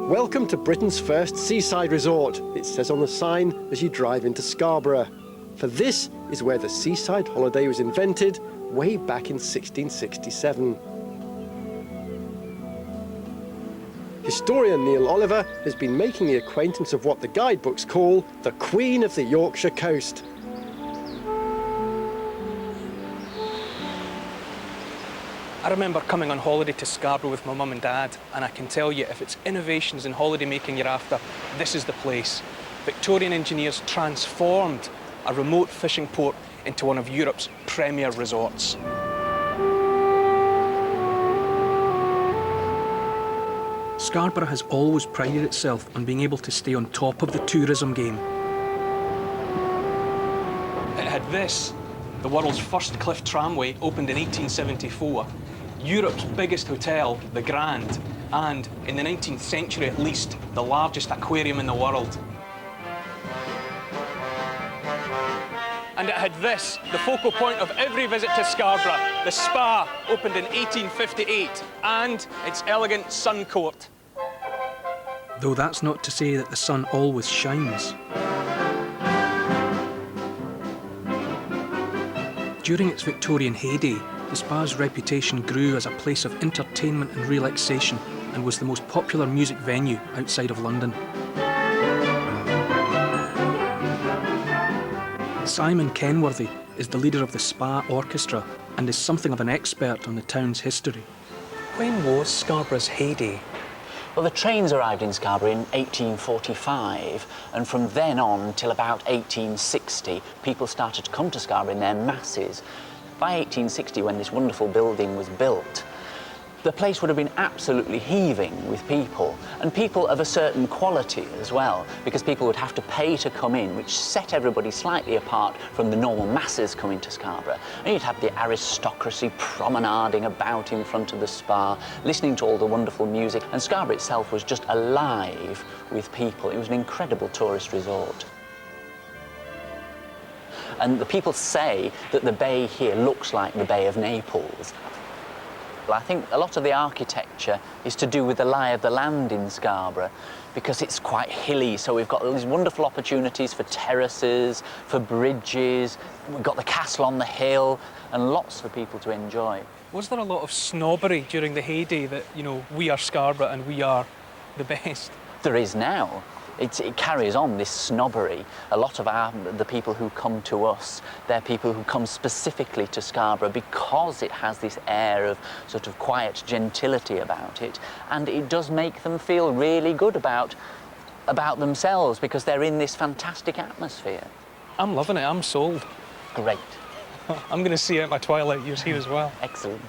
Welcome to Britain's first seaside resort, it says on the sign as you drive into Scarborough. For this is where the seaside holiday was invented way back in 1667. Historian Neil Oliver has been making the acquaintance of what the guidebooks call the Queen of the Yorkshire coast. I remember coming on holiday to Scarborough with my mum and dad, and I can tell you, if it's innovations in holiday making you're after, this is the place. Victorian engineers transformed a remote fishing port into one of Europe's premier resorts. Scarborough has always prided itself on being able to stay on top of the tourism game. It had this, the world's first cliff tramway, opened in 1874, Europe's biggest hotel, the Grand, and, in the 19th century at least, the largest aquarium in the world. And it had this, the focal point of every visit to Scarborough, the Spa, opened in 1858, and its elegant sun court. Though that's not to say that the sun always shines. During its Victorian heyday, the Spa's reputation grew as a place of entertainment and relaxation and was the most popular music venue outside of London. Simon Kenworthy is the leader of the Spa Orchestra and is something of an expert on the town's history. When was Scarborough's heyday? Well, the trains arrived in Scarborough in 1845, and from then on till about 1860, people started to come to Scarborough in their masses. By 1860, when this wonderful building was built, the place would have been absolutely heaving with people, and people of a certain quality as well, because people would have to pay to come in, which set everybody slightly apart from the normal masses coming to Scarborough. And you'd have the aristocracy promenading about in front of the Spa, listening to all the wonderful music, and Scarborough itself was just alive with people. It was an incredible tourist resort. And the people say that the bay here looks like the Bay of Naples. I think a lot of the architecture is to do with the lie of the land in Scarborough, because it's quite hilly, so we've got all these wonderful opportunities for terraces, for bridges, we've got the castle on the hill, and lots for people to enjoy. Was there a lot of snobbery during the heyday that, you know, we are Scarborough and we are the best? There is now. It carries on, this snobbery. A lot of the people who come to us, they're people who come specifically to Scarborough because it has this air of sort of quiet gentility about it, and it does make them feel really good about themselves because they're in this fantastic atmosphere. I'm loving it, I'm sold. Great. I'm going to see out my twilight years here as well. Excellent.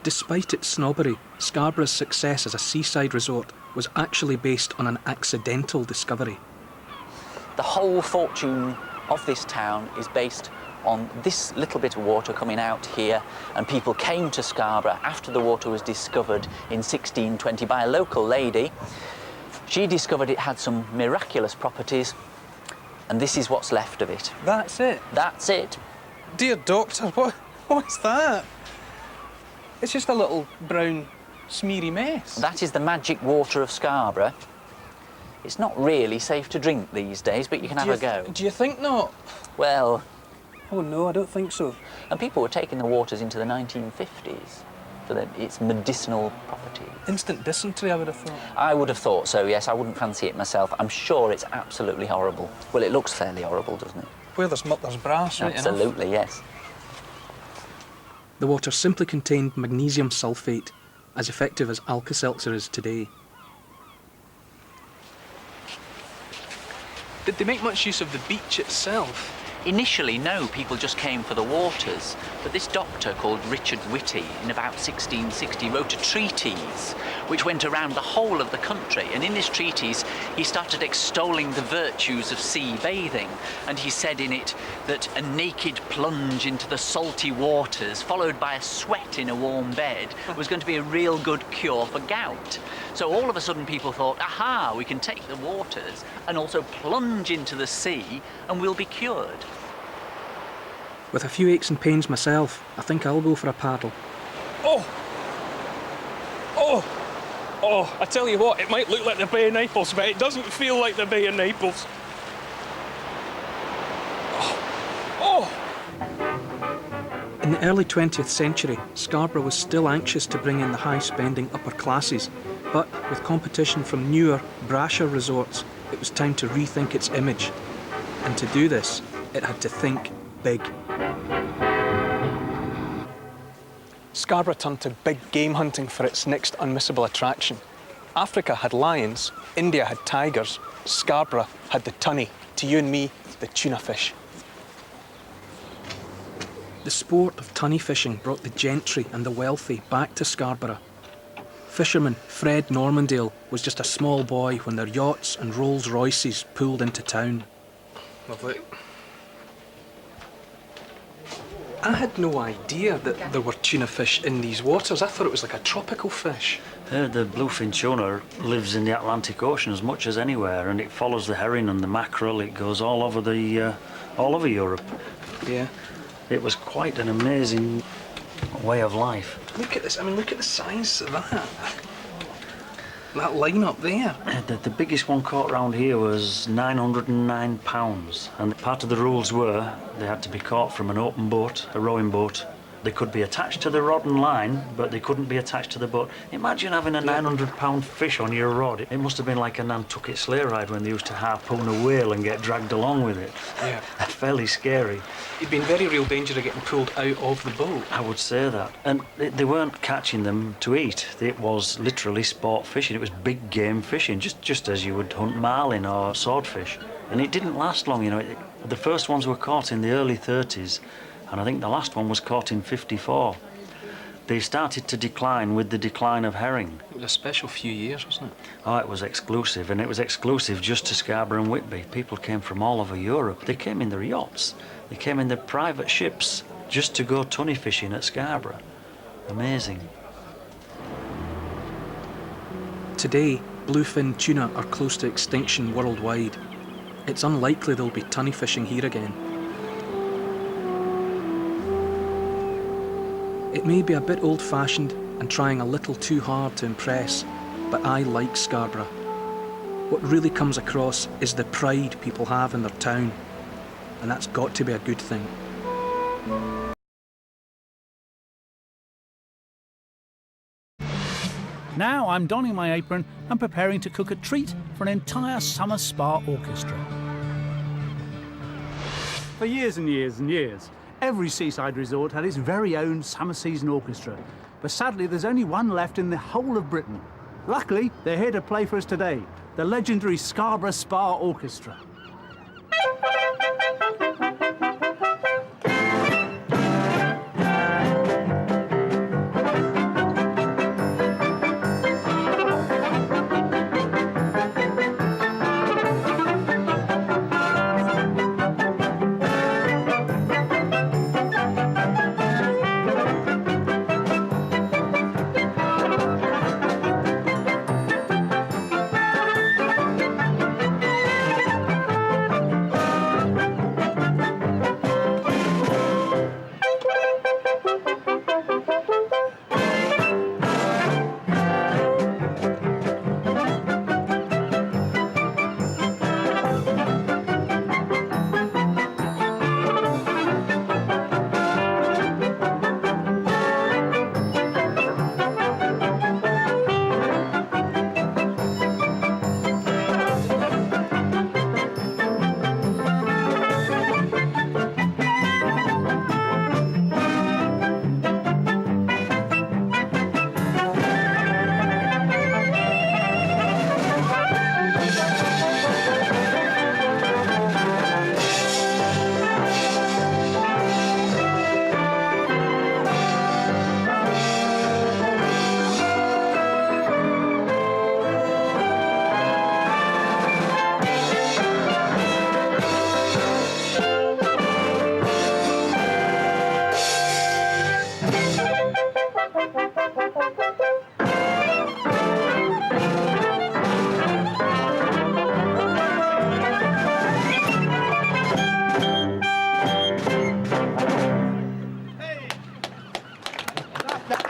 Despite its snobbery, Scarborough's success as a seaside resort was actually based on an accidental discovery. The whole fortune of this town is based on this little bit of water coming out here, and people came to Scarborough after the water was discovered in 1620 by a local lady. She discovered it had some miraculous properties, and this is what's left of it. That's it? That's it. Dear doctor, what's that? It's just a little brown, smeary mess. That is the magic water of Scarborough. It's not really safe to drink these days, but you can have a go. Do you think not? Well... Oh, no, I don't think so. And people were taking the waters into the 1950s for its medicinal properties. Instant dysentery, I would have thought. I would have thought so, yes. I wouldn't fancy it myself. I'm sure it's absolutely horrible. Well, it looks fairly horrible, doesn't it? Where there's muck, there's brass, right? Absolutely, yes. The water simply contained magnesium sulfate, as effective as Alka-Seltzer is today. Did they make much use of the beach itself? Initially, no, people just came for the waters. But this doctor called Richard Whitty, in about 1660, wrote a treatise which went around the whole of the country. And in this treatise, he started extolling the virtues of sea bathing. And he said in it that a naked plunge into the salty waters, followed by a sweat in a warm bed, was going to be a real good cure for gout. So all of a sudden people thought, aha, we can take the waters and also plunge into the sea and we'll be cured. With a few aches and pains myself, I think I'll go for a paddle. Oh! Oh! Oh, I tell you what, it might look like the Bay of Naples, but it doesn't feel like the Bay of Naples. Oh! In the early 20th century, Scarborough was still anxious to bring in the high-spending upper classes, but with competition from newer, brasher resorts, it was time to rethink its image. And to do this, it had to think big. Scarborough turned to big game hunting for its next unmissable attraction. Africa had lions, India had tigers, Scarborough had the tunny, to you and me, the tuna fish. The sport of tunny fishing brought the gentry and the wealthy back to Scarborough. Fisherman Fred Normandale was just a small boy when their yachts and Rolls Royces pulled into town. Lovely. I had no idea that there were tuna fish in these waters. I thought it was like a tropical fish. The bluefin tuna lives in the Atlantic Ocean as much as anywhere, and it follows the herring and the mackerel. It goes all over Europe. Yeah. It was quite an amazing way of life. Look at this. I mean, look at the size of that. That line up there. The biggest one caught round here was 909 pounds, and part of the rules were they had to be caught from an open boat, a rowing boat. They could be attached to the rod and line, but they couldn't be attached to the boat. Imagine having a 900-pound fish on your rod. It must have been like a Nantucket sleigh ride when they used to harpoon a whale and get dragged along with it. Yeah. Fairly scary. You'd be in very real danger of getting pulled out of the boat. I would say that. And they weren't catching them to eat. It was literally sport fishing. It was big game fishing, just as you would hunt marlin or swordfish. And it didn't last long, you know. The first ones were caught in the early 30s, and I think the last one was caught in 54. They started to decline with the decline of herring. It was a special few years, wasn't it? Oh, it was exclusive, and it was exclusive just to Scarborough and Whitby. People came from all over Europe. They came in their yachts. They came in their private ships just to go tunny fishing at Scarborough. Amazing. Today, bluefin tuna are close to extinction worldwide. It's unlikely there'll be tunny fishing here again. It may be a bit old-fashioned and trying a little too hard to impress, but I like Scarborough. What really comes across is the pride people have in their town, and that's got to be a good thing. Now I'm donning my apron and preparing to cook a treat for an entire summer Spa Orchestra. For years and years and years, every seaside resort had its very own summer season orchestra, but sadly there's only one left in the whole of Britain. Luckily, they're here to play for us today, the legendary Scarborough Spa Orchestra.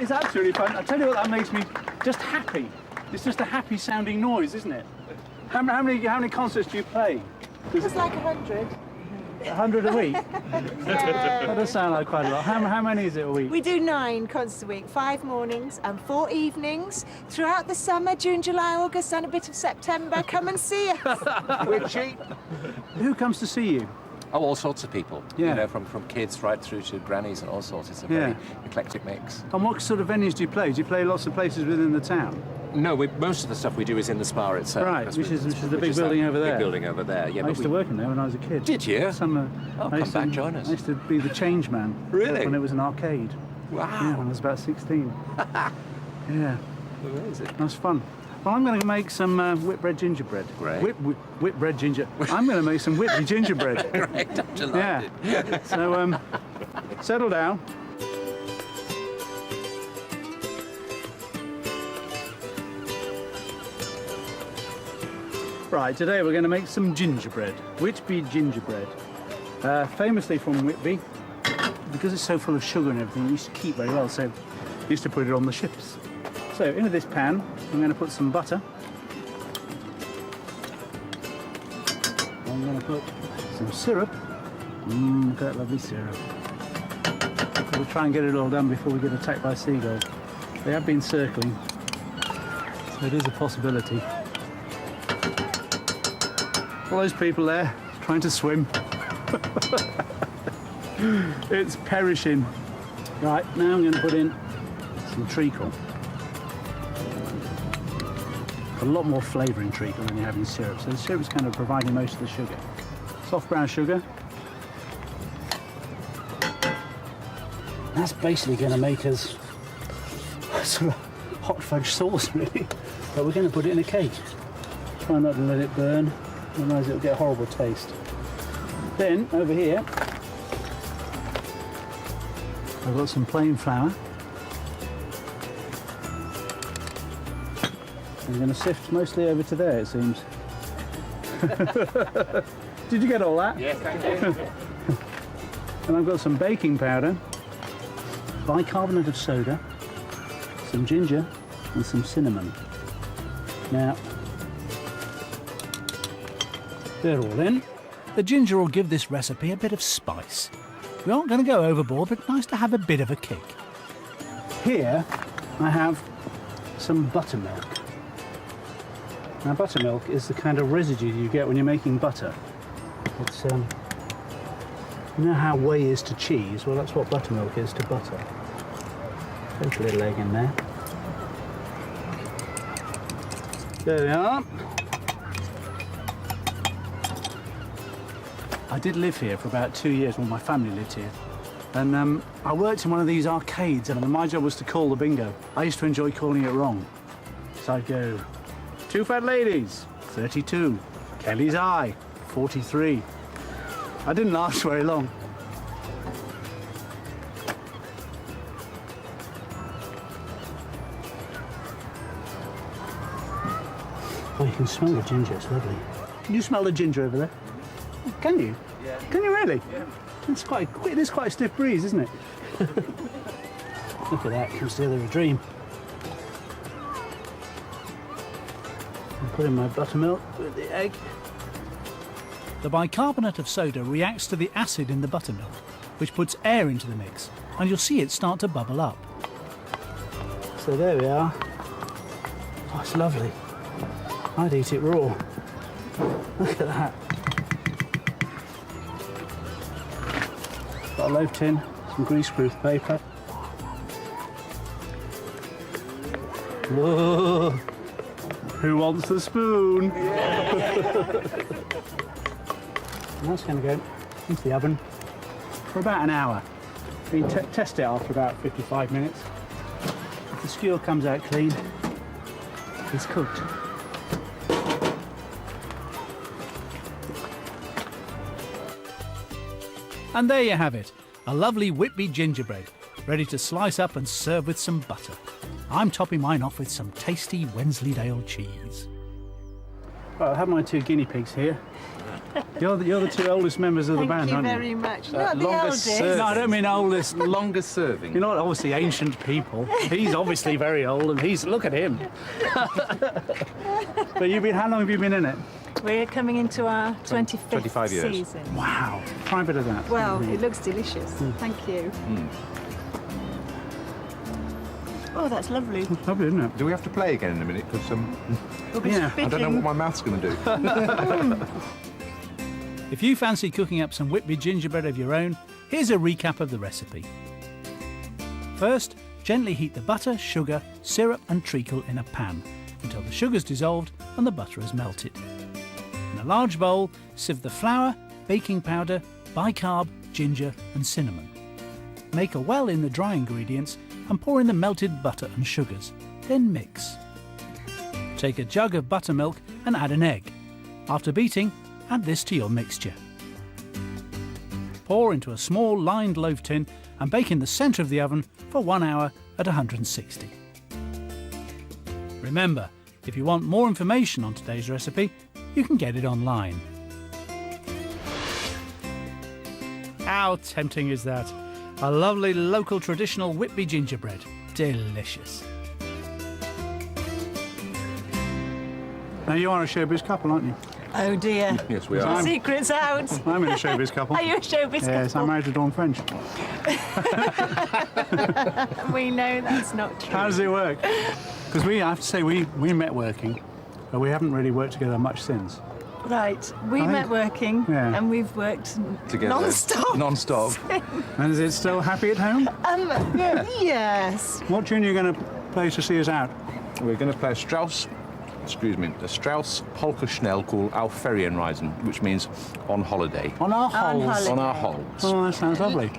It's absolutely fun. I tell you what, that makes me just happy. It's just a happy sounding noise, isn't it? How many concerts do you play? It's like 100. 100 a week? That does sound like quite a lot. How many is it a week? We do 9 concerts a week, 5 mornings and 4 evenings. Throughout the summer, June, July, August and a bit of September, come and see us. We're cheap. Who comes to see you? Oh, all sorts of people. Yeah. You know, from kids right through to grannies and all sorts. It's a very eclectic mix. And what sort of venues do you play? Do you play lots of places within the town? No, most of the stuff we do is in the spa itself. Right, which is the big building over there. Big building over there. Yeah, I used to work in there when I was a kid. Did you? Oh, come back, join us. I used to be the change man. Really? When it was an arcade. Wow. Yeah, when I was about 16. Yeah. Amazing. That's fun. Well, I'm going to make some Whitbread gingerbread. Great. Whitbread ginger. I'm going to make some Whitby gingerbread. Great, I'm delighted. Yeah. So, settle down. Right, today we're going to make some gingerbread. Whitby gingerbread. Famously from Whitby, because it's so full of sugar and everything, it used to keep very well, so I used to put it on the ships. So into this pan, I'm going to put some butter. I'm going to put some syrup. Look at that lovely syrup. We'll try and get it all done before we get attacked by seagulls. They have been circling, so it is a possibility. All those people there trying to swim. It's perishing. Right, now I'm going to put in some treacle. A lot more flavour in treacle than you have in syrup. So the syrup's kind of providing most of the sugar. Soft brown sugar. That's basically going to make us sort of hot fudge sauce, really. But we're going to put it in a cake. Try not to let it burn, otherwise it'll get a horrible taste. Then, over here, I've got some plain flour. I'm going to sift mostly over to there, it seems. Did you get all that? Yes, thank you. And I've got some baking powder, bicarbonate of soda, some ginger and some cinnamon. Now, they're all in. The ginger will give this recipe a bit of spice. We aren't going to go overboard, but nice to have a bit of a kick. Here I have some buttermilk. Now, buttermilk is the kind of residue you get when you're making butter. It's, you know how whey is to cheese? Well, that's what buttermilk is to butter. Take a little egg in there. There we are. I did live here for about 2 years when my family lived here. And I worked in one of these arcades, and my job was to call the bingo. I used to enjoy calling it wrong. So I'd go, 2 fat ladies, 32. Kelly's Eye, 43. I didn't last very long. Oh, you can smell the ginger, it's lovely. Can you smell the ginger over there? Can you? Yeah. Can you really? Yeah. It is quite a stiff breeze, isn't it? Look at that, consider a dream. I'll put in my buttermilk with the egg. The bicarbonate of soda reacts to the acid in the buttermilk, which puts air into the mix, and you'll see it start to bubble up. So there we are. Oh, it's lovely. I'd eat it raw. Look at that. Got a loaf tin, some greaseproof paper. Whoa! Who wants the spoon? Yeah. And that's going to go into the oven for about an hour. We test it after about 55 minutes. If the skewer comes out clean, it's cooked. And there you have it, a lovely Whitby gingerbread, ready to slice up and serve with some butter. I'm topping mine off with some tasty Wensleydale cheese. Right, I have my 2 guinea pigs here. You're the two oldest members of the band, Thank you aren't you? very much. Not the longest eldest. serving. No, I don't mean oldest. Longest serving. You're not obviously ancient people. He's obviously very old, and look at him. But how long have you been in it? We're coming into our 25th 25 years. season. Wow. Try a bit of that. Well, it looks delicious. Thank you. Oh, that's lovely. It's lovely, isn't it? Do we have to play again in a minute? Because Yeah. I don't know what my mouth's going to do. If you fancy cooking up some Whitby gingerbread of your own, here's a recap of the recipe. First, gently heat the butter, sugar, syrup and treacle in a pan until the sugar's dissolved and the butter is melted. In a large bowl, sieve the flour, baking powder, bicarb, ginger and cinnamon. Make a well in the dry ingredients and pour in the melted butter and sugars. Then mix. Take a jug of buttermilk and add an egg. After beating, add this to your mixture. Pour into a small lined loaf tin and bake in the centre of the oven for 1 hour at 160. Remember, if you want more information on today's recipe, you can get it online. How tempting is that? A lovely local traditional Whitby gingerbread. Delicious. Now you are a showbiz couple, aren't you? Oh dear. Yes, we are. Secret's out. I'm in a showbiz couple. Are you a showbiz Yes, I'm couple? married to Dawn French. We know that's not true. How does it work? Because I have to say, we met working, but we haven't really worked together much since. Right, we I met think- working Yeah. and we've worked Together. non-stop. Non-stop. And is it still happy at home? Yes. What tune are you going to play to see us out? We're going to play a Strauss polka schnell called Auf Ferienreisen, which means on holiday. On our On holes. holiday. On our holes. Oh, that sounds lovely.